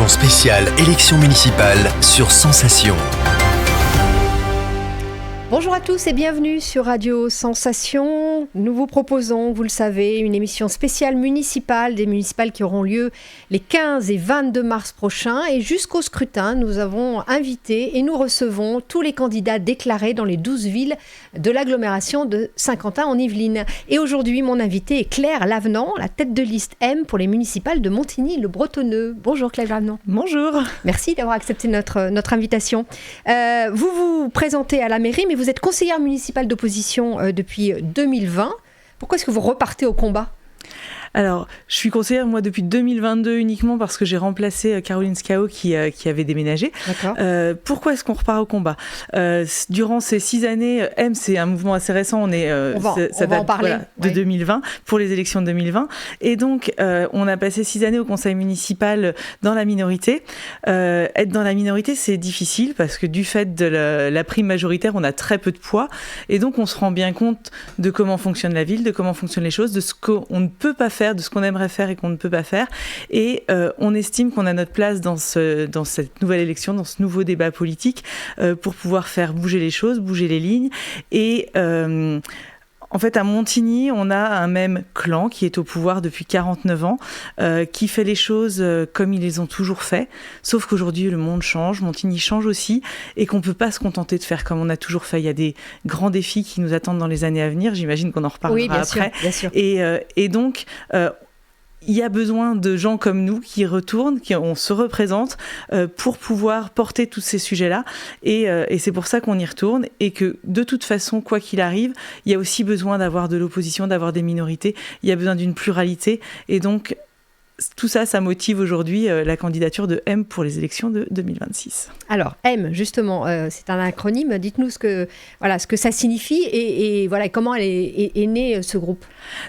émission spéciale élection municipale sur Sensation. Bonjour à tous et bienvenue sur Radio Sensation. Nous vous proposons, vous le savez, une émission spéciale municipale, des municipales qui auront lieu les 15 et 22 mars prochains. Et jusqu'au scrutin, nous avons invité et nous recevons tous les candidats déclarés dans les 12 villes de l'agglomération de Saint-Quentin en Yvelines. Et aujourd'hui, mon invité est Claire Lavenant, la tête de liste M pour les municipales de Montigny-le-Bretonneux. Bonjour Claire Lavenant. Bonjour. Merci d'avoir accepté notre invitation. Vous vous présentez à la mairie, mais vous êtes conseillère municipale d'opposition depuis 2020. Pourquoi est-ce que vous repartez au combat ? Alors, je suis conseillère, moi, depuis 2022 uniquement parce que j'ai remplacé Caroline Scao qui avait déménagé. D'accord. Pourquoi est-ce qu'on repart au combat ? Durant ces 6 années, M, c'est un mouvement assez récent, ça date en parler. De 2020, pour les élections de 2020. Et donc, on a passé 6 années au conseil municipal dans la minorité. Être dans la minorité, c'est difficile parce que du fait de la prime majoritaire, on a très peu de poids. Et donc, on se rend bien compte de comment fonctionne la ville, de comment fonctionnent les choses, de ce qu'on ne peut pas faire, de ce qu'on aimerait faire et qu'on ne peut pas faire. Et on estime qu'on a notre place dans cette nouvelle élection, dans ce nouveau débat politique, pour pouvoir faire bouger les choses, bouger les lignes. Et en fait, à Montigny, on a un même clan qui est au pouvoir depuis 49 ans, qui fait les choses comme ils les ont toujours fait. Sauf qu'aujourd'hui, le monde change, Montigny change aussi, et qu'on ne peut pas se contenter de faire comme on a toujours fait. Il y a des grands défis qui nous attendent dans les années à venir. J'imagine qu'on en reparlera après. Bien sûr. Et donc, il y a besoin de gens comme nous qui retournent, on se représente pour pouvoir porter tous ces sujets-là. Et c'est pour ça qu'on y retourne. Et que de toute façon, quoi qu'il arrive, il y a aussi besoin d'avoir de l'opposition, d'avoir des minorités. Il y a besoin d'une pluralité. Et donc, tout ça, ça motive aujourd'hui la candidature de M pour les élections de 2026. Alors, M, justement, c'est un acronyme. Dites-nous ce que ça signifie et comment est né ce groupe.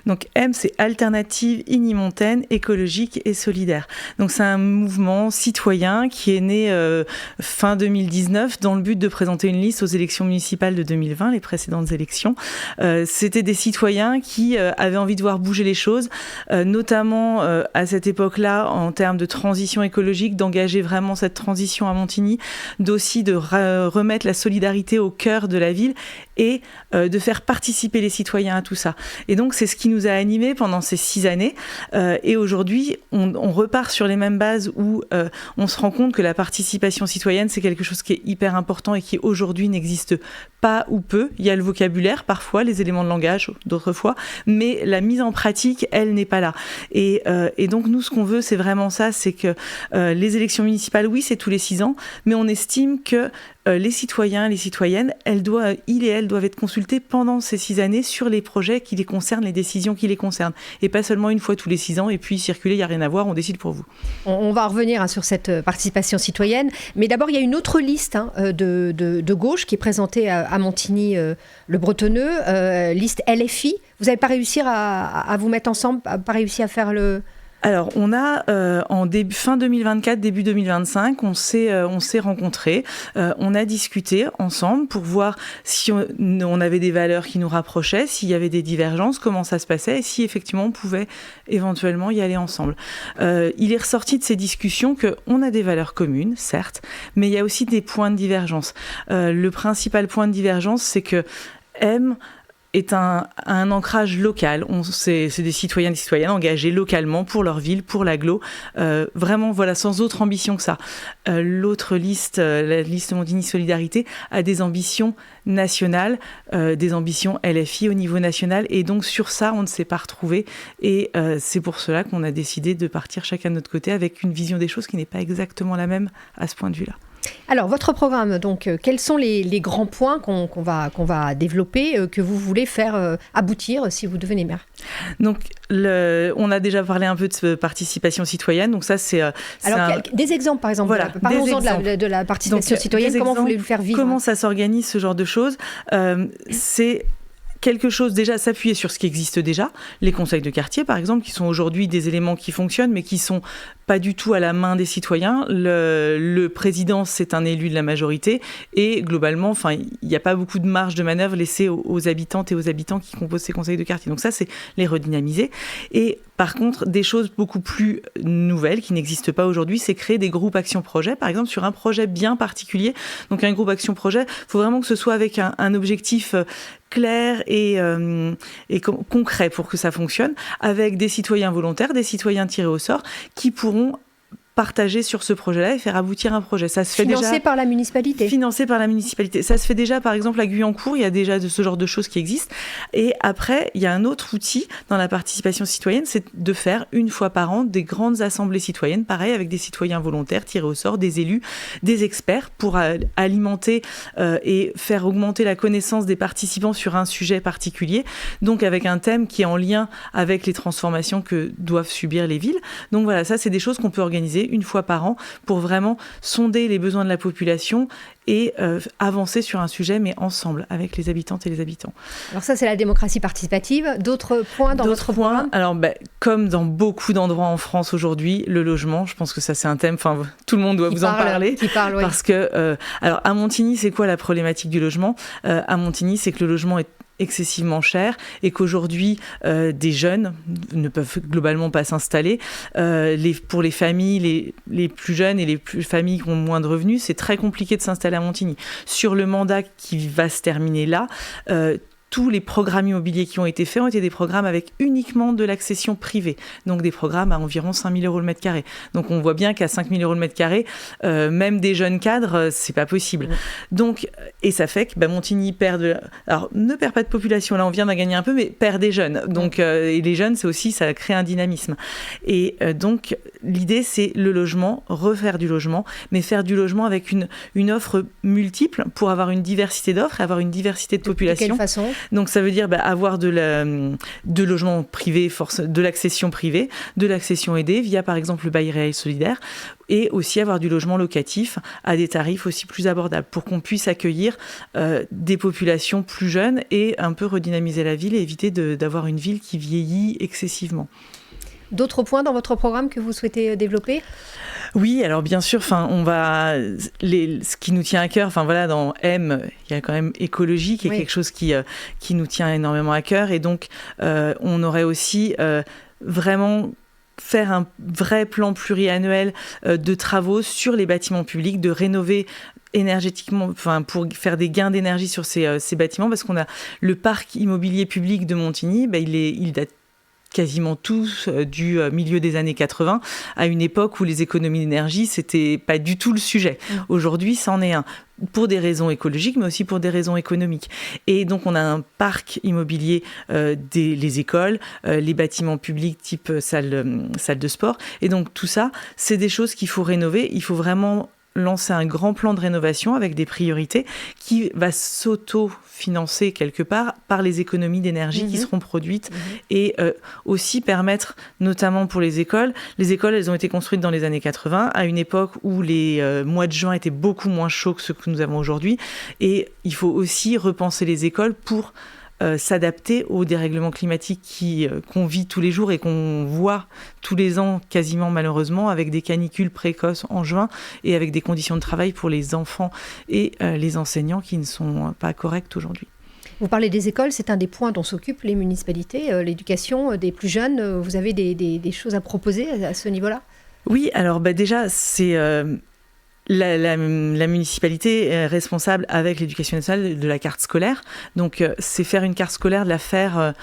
Donc, M, c'est Alternative Igny-Montaine, écologique et solidaire. Donc, c'est un mouvement citoyen qui est né fin 2019 dans le but de présenter une liste aux élections municipales de 2020, les précédentes élections. C'était des citoyens qui avaient envie de voir bouger les choses, notamment à cette époque-là, en termes de transition écologique, d'engager vraiment cette transition à Montigny, d'aussi de remettre la solidarité au cœur de la ville et de faire participer les citoyens à tout ça. Et donc, c'est ce qui nous a animés pendant ces 6 années. Et aujourd'hui, on repart sur les mêmes bases où on se rend compte que la participation citoyenne, c'est quelque chose qui est hyper important et qui aujourd'hui n'existe pas ou peu. Il y a le vocabulaire, parfois, les éléments de langage, d'autres fois, mais la mise en pratique, elle n'est pas là. Et donc, nous, ce qu'on veut, c'est vraiment ça, c'est que les élections municipales, oui, c'est tous les 6 ans, mais on estime que les citoyens, les citoyennes, ils et elles doivent être consultés pendant ces 6 années sur les projets qui les concernent, les décisions qui les concernent, et pas seulement une fois tous les 6 ans, et puis circuler, il n'y a rien à voir, on décide pour vous. On va revenir sur cette participation citoyenne, mais d'abord, il y a une autre liste de gauche qui est présentée à Montigny-le-Bretonneux, liste LFI. Vous n'avez pas réussi à vous mettre ensemble, pas réussi à faire le... Alors, on a fin 2024, début 2025, on s'est rencontrés, on a discuté ensemble pour voir si on avait des valeurs qui nous rapprochaient, s'il y avait des divergences, comment ça se passait et si effectivement on pouvait éventuellement y aller ensemble. Il est ressorti de ces discussions qu'on a des valeurs communes, certes, mais il y a aussi des points de divergence. Le principal point de divergence, c'est que M est un ancrage local. C'est des citoyens et des citoyennes engagés localement pour leur ville, pour l'agglo. Vraiment, voilà, sans autre ambition que ça. L'autre liste, la liste Montigny Solidarité, a des ambitions nationales, des ambitions LFI au niveau national. Et donc, sur ça, on ne s'est pas retrouvés. Et c'est pour cela qu'on a décidé de partir chacun de notre côté avec une vision des choses qui n'est pas exactement la même à ce point de vue-là. Alors, votre programme, donc, quels sont les grands points qu'on va développer, que vous voulez faire aboutir si vous devenez maire ? Donc, on a déjà parlé un peu de participation citoyenne. Donc ça, c'est des exemples, par exemple. Voilà, parlons-en de la participation citoyenne. Comment voulez-vous le faire vivre ? Comment ça s'organise, ce genre de choses ? C'est quelque chose, déjà s'appuyer sur ce qui existe déjà, les conseils de quartier par exemple, qui sont aujourd'hui des éléments qui fonctionnent mais qui sont pas du tout à la main des citoyens. Le président, c'est un élu de la majorité et globalement, il n'y a pas beaucoup de marge de manœuvre laissée aux habitantes et aux habitants qui composent ces conseils de quartier. Donc ça, c'est les redynamiser. Et par contre, des choses beaucoup plus nouvelles qui n'existent pas aujourd'hui, c'est créer des groupes action-projet, par exemple sur un projet bien particulier. Donc un groupe action-projet, il faut vraiment que ce soit avec un objectif clair et concret pour que ça fonctionne, avec des citoyens volontaires, des citoyens tirés au sort, qui pourront partager sur ce projet-là et faire aboutir un projet. Ça se fait financé par la municipalité. Financé par la municipalité. Ça se fait déjà, par exemple, à Guyancourt, il y a déjà ce genre de choses qui existent. Et après, il y a un autre outil dans la participation citoyenne, c'est de faire une fois par an des grandes assemblées citoyennes, pareil, avec des citoyens volontaires tirés au sort, des élus, des experts, pour alimenter et faire augmenter la connaissance des participants sur un sujet particulier, donc avec un thème qui est en lien avec les transformations que doivent subir les villes. Donc voilà, ça, c'est des choses qu'on peut organiser une fois par an pour vraiment sonder les besoins de la population et avancer sur un sujet, mais ensemble, avec les habitantes et les habitants. Alors ça, c'est la démocratie participative. D'autres points dans votre programme ? Alors, comme dans beaucoup d'endroits en France aujourd'hui, le logement, je pense que ça, c'est un thème, tout le monde doit vous en parler. Qui parle, oui. Parce que, alors, à Montigny, c'est quoi la problématique du logement ? À Montigny, c'est que le logement est excessivement cher et qu'aujourd'hui des jeunes ne peuvent globalement pas s'installer. Pour les familles les plus jeunes et les familles qui ont moins de revenus, c'est très compliqué de s'installer à Montigny. Sur le mandat qui va se terminer là, tous les programmes immobiliers qui ont été faits ont été des programmes avec uniquement de l'accession privée. Donc des programmes à environ 5 000 € le mètre carré. Donc on voit bien qu'à 5 000 € le mètre carré, même des jeunes cadres, c'est pas possible. Donc, et ça fait que Montigny ne perd pas de population, là on vient d'en gagner un peu, mais perd des jeunes. Donc, et les jeunes, c'est aussi, ça crée un dynamisme. Et donc l'idée, c'est le logement, refaire du logement, mais faire du logement avec une offre multiple pour avoir une diversité d'offres et avoir une diversité de population. De quelle façon ? Donc ça veut dire avoir de logement privé, de l'accession privée, de l'accession aidée via par exemple le bail réel solidaire et aussi avoir du logement locatif à des tarifs aussi plus abordables pour qu'on puisse accueillir des populations plus jeunes et un peu redynamiser la ville et éviter d'avoir une ville qui vieillit excessivement. D'autres points dans votre programme que vous souhaitez développer ? Oui, alors bien sûr, ce qui nous tient à cœur, dans M, il y a quand même écologie qui est quelque chose qui nous tient énormément à cœur. Et donc, on aurait aussi vraiment faire un vrai plan pluriannuel de travaux sur les bâtiments publics, de rénover énergétiquement, pour faire des gains d'énergie sur ces bâtiments, parce qu'on a le parc immobilier public de Montigny, il date quasiment tous du milieu des années 80, à une époque où les économies d'énergie, c'était pas du tout le sujet. Aujourd'hui, c'en est un, pour des raisons écologiques, mais aussi pour des raisons économiques. Et donc, on a un parc immobilier les écoles, les bâtiments publics type salle de sport. Et donc, tout ça, c'est des choses qu'il faut rénover. Il faut vraiment lancer un grand plan de rénovation avec des priorités qui va s'auto-financer quelque part par les économies d'énergie qui seront produites et aussi permettre, notamment pour les écoles, elles ont été construites dans les années 80, à une époque où les mois de juin étaient beaucoup moins chauds que ceux que nous avons aujourd'hui, et il faut aussi repenser les écoles pour s'adapter au dérèglement climatique qu'on vit tous les jours et qu'on voit tous les ans quasiment malheureusement, avec des canicules précoces en juin et avec des conditions de travail pour les enfants et les enseignants qui ne sont pas correctes aujourd'hui. Vous parlez des écoles, c'est un des points dont s'occupent les municipalités, l'éducation des plus jeunes. Vous avez des choses à proposer à ce niveau-là ? Oui, alors déjà, c'est... La municipalité est responsable avec l'éducation nationale de la carte scolaire. Donc, c'est faire une carte scolaire, de la faire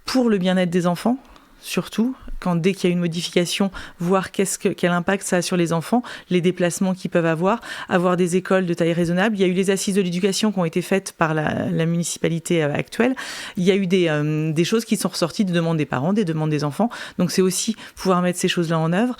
pour le bien-être des enfants, surtout. Dès qu'il y a une modification, voir quel impact ça a sur les enfants, les déplacements qu'ils peuvent avoir des écoles de taille raisonnable. Il y a eu les assises de l'éducation qui ont été faites par la municipalité actuelle. Il y a eu des choses qui sont ressorties des demandes des parents, des demandes des enfants. Donc, c'est aussi pouvoir mettre ces choses-là en œuvre,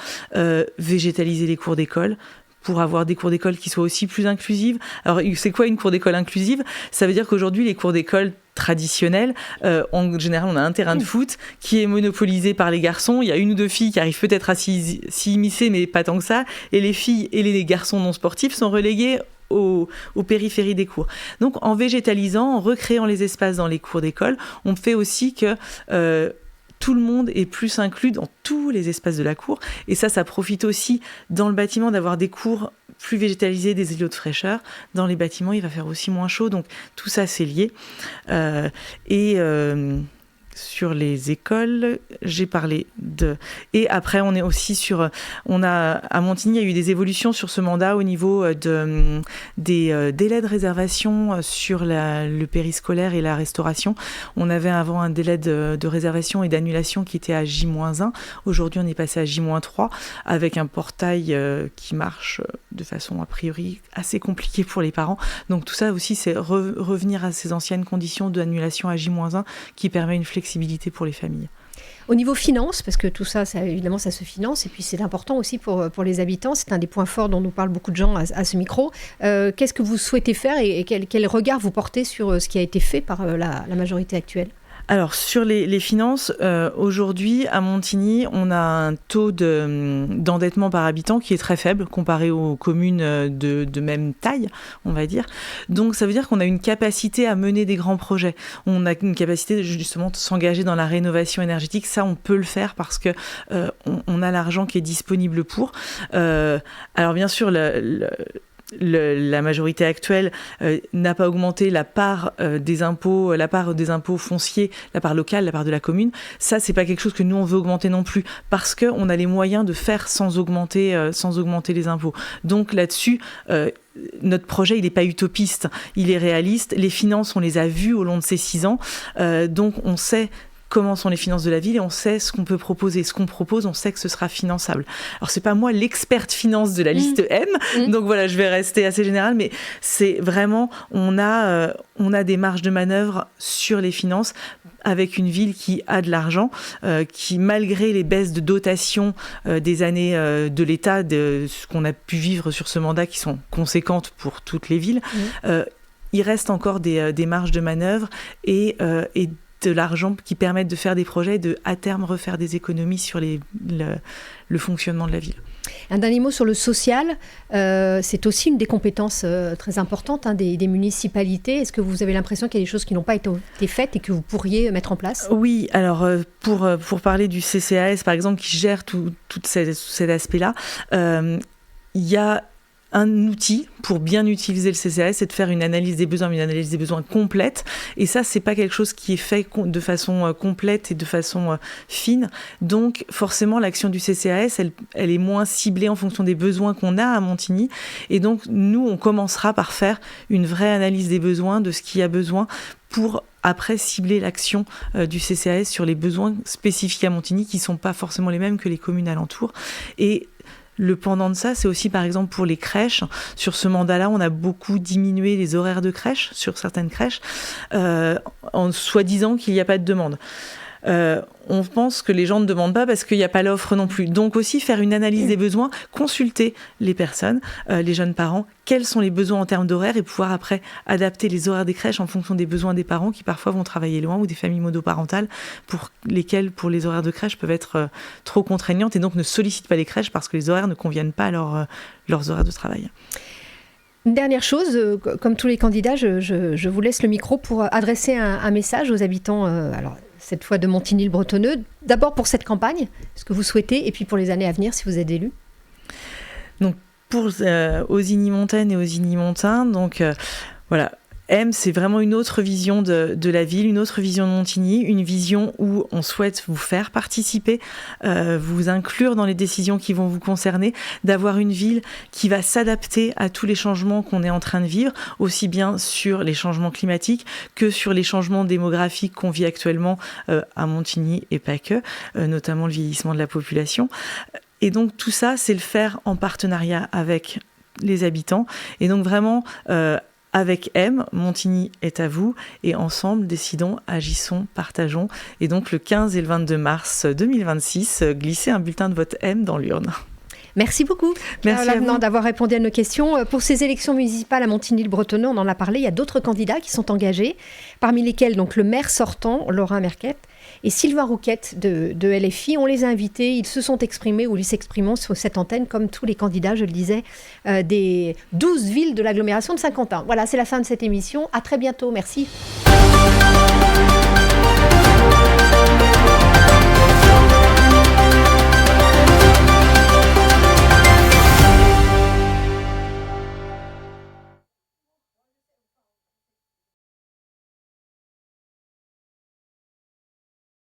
végétaliser les cours d'école, pour avoir des cours d'école qui soient aussi plus inclusives. Alors, c'est quoi une cour d'école inclusive ? Ça veut dire qu'aujourd'hui, les cours d'école traditionnels, en général, on a un terrain de foot qui est monopolisé par les garçons. Il y a une ou deux filles qui arrivent peut-être à s'y immiscer, mais pas tant que ça. Et les filles et les garçons non sportifs sont relégués aux périphéries des cours. Donc, en végétalisant, en recréant les espaces dans les cours d'école, on fait aussi que tout le monde est plus inclus dans tous les espaces de la cour. Et ça profite aussi dans le bâtiment d'avoir des cours plus végétalisés, des îlots de fraîcheur. Dans les bâtiments, il va faire aussi moins chaud. Donc tout ça, c'est lié. Sur les écoles, j'ai parlé de... Et après, on est aussi sur... à Montigny, il y a eu des évolutions sur ce mandat au niveau des délais de réservation sur le périscolaire et la restauration. On avait avant un délai de réservation et d'annulation qui était à J-1. Aujourd'hui, on est passé à J-3 avec un portail qui marche de façon a priori assez compliquée pour les parents. Donc tout ça aussi, c'est revenir à ces anciennes conditions d'annulation à J-1 qui permet une flexibilité pour les familles. Au niveau finance, parce que tout ça, évidemment, ça se finance, et puis c'est important aussi pour les habitants, c'est un des points forts dont nous parlent beaucoup de gens à ce micro. Qu'est-ce que vous souhaitez faire et quel regard vous portez sur ce qui a été fait par la majorité actuelle ? Alors, sur les finances, aujourd'hui, à Montigny, on a un taux d'endettement par habitant qui est très faible comparé aux communes de même taille, on va dire. Donc, ça veut dire qu'on a une capacité à mener des grands projets. On a une capacité, justement, de s'engager dans la rénovation énergétique. Ça, on peut le faire parce que on a l'argent qui est disponible pour. Alors, bien sûr, la majorité actuelle n'a pas augmenté la part des impôts fonciers, la part locale, la part de la commune. Ça, c'est pas quelque chose que nous on veut augmenter non plus, parce que on a les moyens de faire sans augmenter les impôts. Donc là-dessus, notre projet, il n'est pas utopiste, il est réaliste. Les finances, on les a vues au long de ces 6 ans, donc on sait comment sont les finances de la ville et on sait ce qu'on peut proposer. Ce qu'on propose, on sait que ce sera finançable. Alors, c'est pas moi l'experte finance de la liste M, donc voilà, je vais rester assez générale, mais c'est vraiment, on a des marges de manœuvre sur les finances avec une ville qui a de l'argent, qui, malgré les baisses de dotation des années de l'État, de ce qu'on a pu vivre sur ce mandat, qui sont conséquentes pour toutes les villes, il reste encore des marges de manœuvre et de l'argent qui permettent de faire des projets et de, à terme, refaire des économies sur le fonctionnement de la ville. Un dernier mot sur le social, c'est aussi une des compétences très importantes des municipalités. Est-ce que vous avez l'impression qu'il y a des choses qui n'ont pas été faites et que vous pourriez mettre en place ? Oui, alors pour parler du CCAS, par exemple, qui gère tout cet aspect-là, il y a un outil pour bien utiliser le CCAS, c'est de faire une analyse des besoins complète. Et ça, c'est pas quelque chose qui est fait de façon complète et de façon fine. Donc, forcément, l'action du CCAS, elle est moins ciblée en fonction des besoins qu'on a à Montigny. Et donc, nous, on commencera par faire une vraie analyse des besoins, de ce qu'il y a besoin, pour après cibler l'action du CCAS sur les besoins spécifiques à Montigny, qui sont pas forcément les mêmes que les communes alentours. Et le pendant de ça, c'est aussi par exemple pour les crèches. Sur ce mandat-là, on a beaucoup diminué les horaires de crèche sur certaines crèches, en soi-disant qu'il n'y a pas de demande. On pense que les gens ne demandent pas parce qu'il n'y a pas l'offre non plus. Donc aussi faire une analyse des besoins, consulter les personnes, les jeunes parents, quels sont les besoins en termes d'horaires et pouvoir après adapter les horaires des crèches en fonction des besoins des parents qui parfois vont travailler loin ou des familles monoparentales pour lesquelles pour les horaires de crèche peuvent être trop contraignantes et donc ne sollicitent pas les crèches parce que les horaires ne conviennent pas à leurs horaires de travail. Une dernière chose, comme tous les candidats, je vous laisse le micro pour adresser un message aux habitants, alors cette fois de Montigny-le-Bretonneux, d'abord pour cette campagne, ce que vous souhaitez, et puis pour les années à venir si vous êtes élu. Donc pour aux Igny-Montaines et aux Igny-Montins, donc voilà. M, c'est vraiment une autre vision de la ville, une autre vision de Montigny, une vision où on souhaite vous faire participer, vous inclure dans les décisions qui vont vous concerner, d'avoir une ville qui va s'adapter à tous les changements qu'on est en train de vivre, aussi bien sur les changements climatiques que sur les changements démographiques qu'on vit actuellement à Montigny et pas que, notamment le vieillissement de la population. Et donc tout ça, c'est le faire en partenariat avec les habitants. Et donc vraiment... avec M, Montigny est à vous, et ensemble, décidons, agissons, partageons. Et donc, le 15 et le 22 mars 2026, glissez un bulletin de vote M dans l'urne. Merci beaucoup. Merci à vous d'avoir répondu à nos questions. Pour ces élections municipales à Montigny-le-Bretonneux, on en a parlé, il y a d'autres candidats qui sont engagés, parmi lesquels donc le maire sortant, Laurent Merquette, et Sylvain Rouquette de LFI. On les a invités, ils se sont exprimés ou ils s'exprimeront sur cette antenne, comme tous les candidats, je le disais, des 12 villes de l'agglomération de Saint-Quentin. Voilà, c'est la fin de cette émission. À très bientôt. Merci.